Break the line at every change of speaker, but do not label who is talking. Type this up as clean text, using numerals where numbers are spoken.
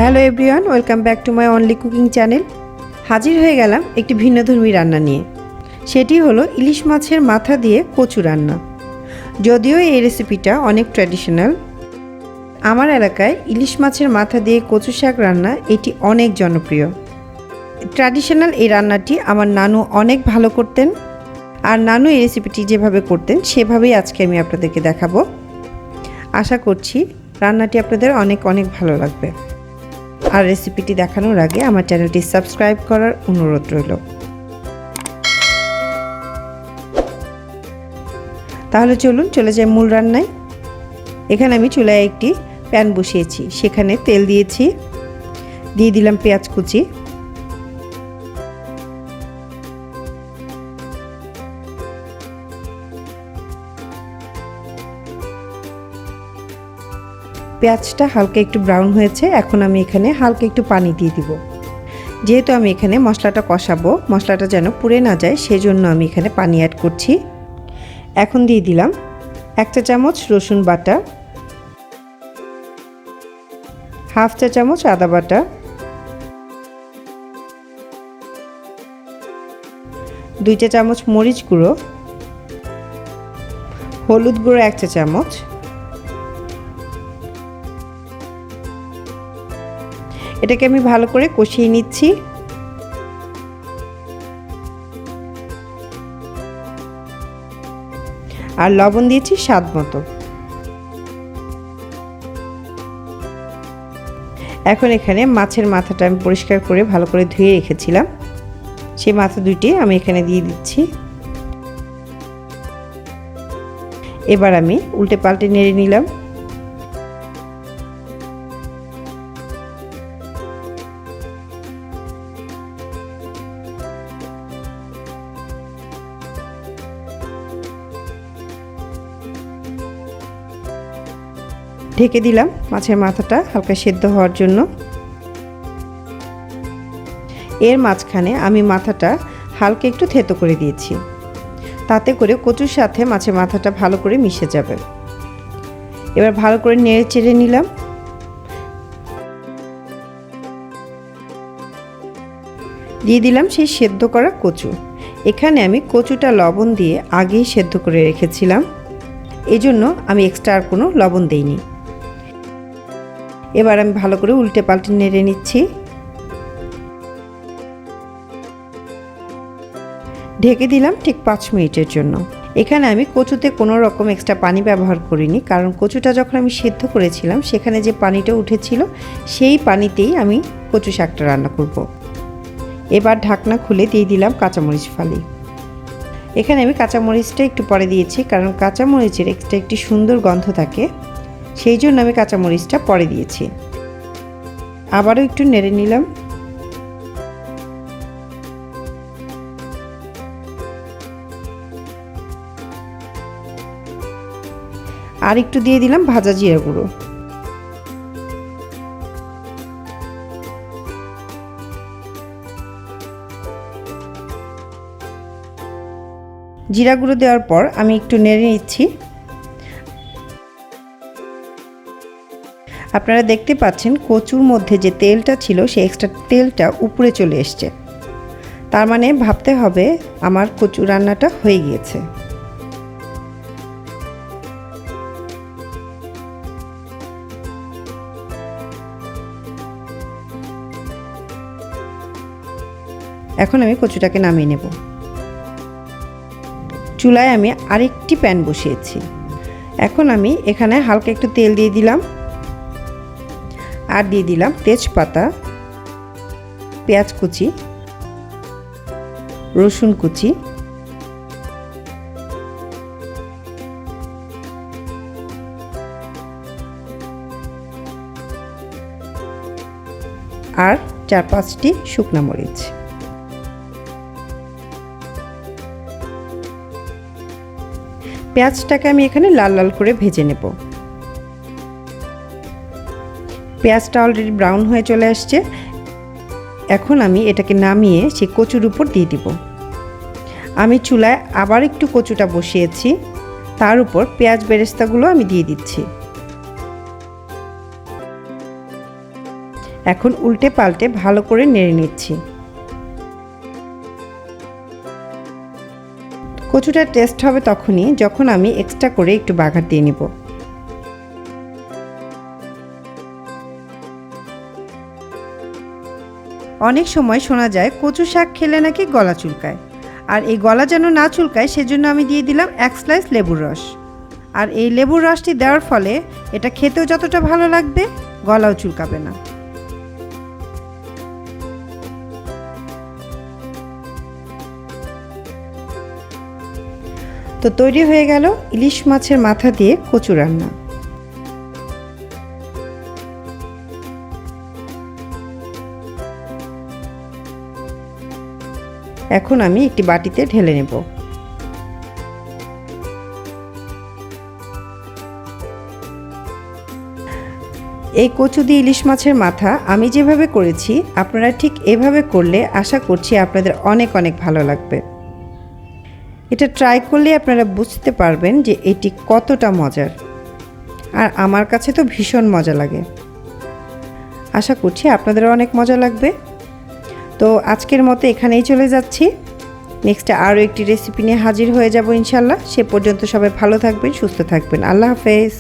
Hello everyone, welcome back to my only cooking channel. হাজির হয়ে গেলাম একটি ভিন্নধর্মী রান্না নিয়ে। সেটি হলো ইলিশ মাছের মাথা দিয়ে কচু রান্না। যদিও এই রেসিপিটা অনেক ট্র্যাডিশনাল, আমার এলাকায় ইলিশ মাছের মাথা দিয়ে কচু শাক রান্না এটি অনেক জনপ্রিয়। ট্র্যাডিশনাল এই রান্নাটি আমার নানু অনেক ভালো করতেন, আর নানু এই রেসিপিটি যেভাবে করতেন সেভাবেই আজকে আমি আপনাদেরকে দেখাবো। আশা করছি রান্নাটি আপনাদের অনেক অনেক ভালো লাগবে। আর রেসিপিটি দেখানোর আগে আমার চ্যানেলটি সাবস্ক্রাইব করার অনুরোধ রইল। তাহলে চলুন চলে যাই মূল রান্নায়। এখানে আমি চুলায় একটি প্যান বসিয়েছি, সেখানে তেল দিয়েছি, দিয়ে দিলাম পেঁয়াজ কুচি, পেঁয়াজটা হালকা একটু ব্রাউন হয়েছে। এখন আমি এখানে হালকা একটু পানি দিয়ে দিব। যেহেতু আমি এখানে মশলাটা কষাবো, মশলাটা যেন পুড়ে না যায়, সেজন্য আমি এখানে পানি অ্যাড করছি। এখন দিয়ে দিলাম 1 চা চামচ রসুন বাটা, 1/2 চা চামচ আদা বাটা, 2 চা চামচ মরিচ গুঁড়ো, হলুদ গুঁড়ো 1 চা চামচ, এটাকে আমি ভালো করে কষিয়ে নিচ্ছি। আর লবণ দিয়েছি স্বাদ মতো। এখন এখানে মাছের মাথাটা আমি পরিষ্কার করে ভালো করে ধুয়ে রেখেছিলাম, সেই মাথা দুইটি আমি এখানে দিয়ে দিচ্ছি। এবার আমি উল্টে পাল্টে নেড়ে নিলাম। ঢেকে দিলাম মাছের মাথাটা হালকা সেদ্ধ হওয়ার জন্য। এর মাঝখানে আমি মাথাটা হালকা একটু থেতো করে দিয়েছি, তাতে করে কচুর সাথে মাছের মাথাটা ভালো করে মিশে যাবে। এবার ভালো করে নেড়ে চেড়ে নিলাম। দিয়ে দিলাম সেই সেদ্ধ করা কচু। এখানে আমি কচুটা লবণ দিয়ে আগেই সেদ্ধ করে রেখেছিলাম, এজন্য আমি এক্সট্রা আর কোনো লবণ দেইনি। এবার আমি ভালো করে উল্টে পাল্টে নেড়ে নিচ্ছি। ঢেকে দিলাম ঠিক 5 মিনিটের জন্য। এখানে আমি কচুতে কোনো রকম এক্সট্রা পানি ব্যবহার করিনি, কারণ কচুটা যখন আমি সেদ্ধ করেছিলাম সেখানে যে পানিটা উঠেছিল সেই পানিতেই আমি কচু শাকটা রান্না করব। এবার ঢাকনা খুলে দিয়ে দিলাম কাঁচামরিচ ফালি। এখানে আমি কাঁচামরিচটা একটু পরে দিয়েছি, কারণ কাঁচামরিচের এক্সট্রা একটি সুন্দর গন্ধ থাকে, সেই জন্য আমি কাঁচামরিচটা পরে দিয়েছি। আবারও একটু নেড়ে নিলাম। আর একটু দিয়ে দিলাম ভাজা জিরা গুঁড়ো। জিরা গুঁড়ো দেওয়ার পর আমি একটু নেড়ে নিচ্ছি। আপনারা দেখতে পাচ্ছেন কচুর মধ্যে যে তেলটা ছিল সেই এক্সট্রা তেলটা উপরে চলে এসছে, তার মানে ভাবতে হবে আমার কচু রান্নাটা হয়ে গিয়েছে। এখন আমি কচুটাকে নামিয়ে নেব। চুলায় আমি আরেকটি প্যান বসিয়েছি। এখন আমি এখানে হালকা একটু তেল দিয়ে দিলাম, আর দিয়ে দিলাম তেজপাতা, পেঁয়াজ কুচি, রসুন কুচি, আর 4-5টি শুকনা মরিচ। পেঁয়াজটাকে আমি এখানে লাল লাল করে ভেজে নেব। পেঁয়াজটা অলরেডি ব্রাউন হয়ে চলে আসছে। এখন আমি এটাকে নামিয়ে সেই কচুর উপর দিয়ে দিব। আমি চুলায় আবার একটু কচুটা বসিয়েছি, তার উপর পেঁয়াজ বেরেস্তাগুলো আমি দিয়ে দিচ্ছি। এখন উল্টে পাল্টে ভালো করে নেড়ে নিচ্ছি। কচুটার টেস্ট হবে তখনই যখন আমি এক্সট্রা করে একটু বাগার দিয়ে নিব। অনেক সময় শোনা যায় কচু শাক খেলে নাকি গলা চুলকায়, আর এই গলা যেন না চুলকায় সেজন্য আমি দিয়ে দিলাম 1 স্লাইস লেবুর রস। আর এই লেবুর রসটি দেওয়ার ফলে এটা খেতেও যতটা ভালো লাগবে, গলাও চুলকাবে না। তো তৈরি হয়ে গেল ইলিশ মাছের মাথা দিয়ে কচু রান্না। এখন আমি একটি বাটিতে ঢেলে নেব। এই কচু দিয়ে ইলিশ মাছের মাথা আমি যেভাবে করেছি আপনারা ঠিক এভাবে করলে আশা করছি আপনাদের অনেক অনেক ভালো লাগবে। এটা ট্রাই করলে আপনারা বুঝতে পারবেন যে এটি কতটা মজার, আর আমার কাছে তো ভীষণ মজা লাগে। আশা করছি আপনাদেরও অনেক মজা লাগবে। তো আজকের মতো এখানেই চলে যাচ্ছি। নেক্সটে আরও একটি রেসিপি নিয়ে হাজির হয়ে যাব ইনশাল্লাহ। সে পর্যন্ত সবাই ভালো থাকবেন, সুস্থ থাকবেন। আল্লাহ হাফেজ।